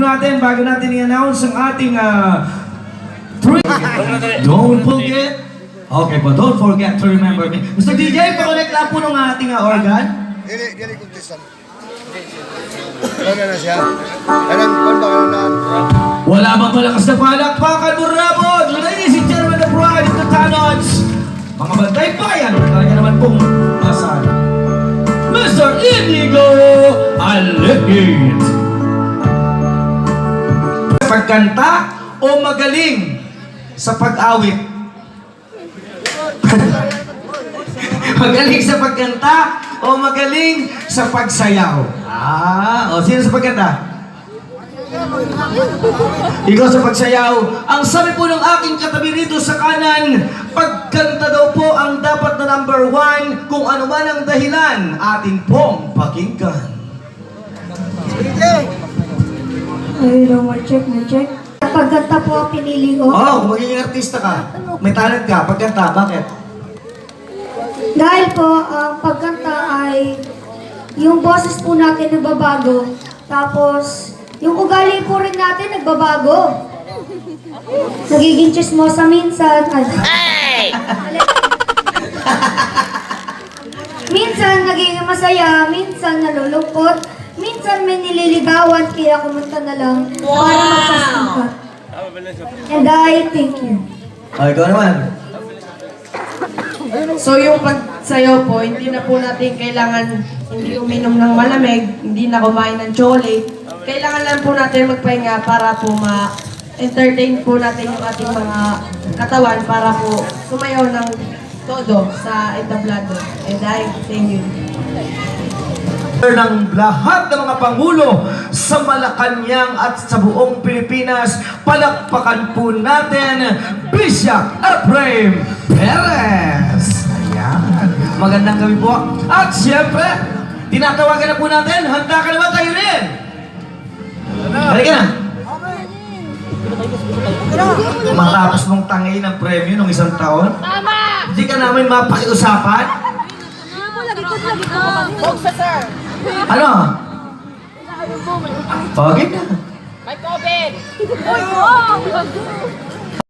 natin bago natin i-announce ang ating Don't forget. Okay po, don't forget to remember me. Mr. DJ, pa-connect lang po ng ating organ. Dili contestant. Ano na siya? Anong kontakan? Wala bang malakas na palakpakan mo, Rabon? Ladies and gentlemen, the bride of the Tanods. Mga bantay bayan, kanya naman pong masan. Mr. Inigo Alekit. Pagkanta o magaling sa pag-awit? Magaling sa pagkanta o magaling sa pagsayaw? O sino sa pagkanta? Ikaw sa pagsayaw. Ang sabi po ng aking katabi rito sa kanan, pagkanta daw po ang dapat na number 1 kung ano man ang dahilan. Atin pong pakinggan. Ayun, check. Pagkanta po ang pinili ko. Kung magiging artista ka, may talent ka, pagkanta, bakit? Dahil po, ang pagkanta ay yung boses po natin nagbabago. Tapos, yung ugali po rin natin nagbabago. Nagiging chismosa minsan. Hey! Minsan nagiging masaya, minsan nalulungkot, minsan may nililigawan, kaya kumanta na lang para magpasangkat. And I thank you. Ikaw naman. So yung pagsayaw po, hindi na po natin kailangan hindi uminom ng malamig, hindi na kumain ng chocolate. Kailangan lang po natin magpahinga para po ma-entertain po natin yung ating mga katawan para po sumayaw ng todo sa entablado. And I thank you. Ng lahat ng mga pangulo sa Malacanang at sa buong Pilipinas, palakpakan po natin Bishop Ephraim Perez. Ayan. Magandang gabi po. At siyempre, tinatawagan na po natin. Handa ka naman tayo rin. Halika na. Matapos mong tangay ng premyo ng isang taon, hindi ka namin mapakiusapan. Ano? Pagin na. May COVID!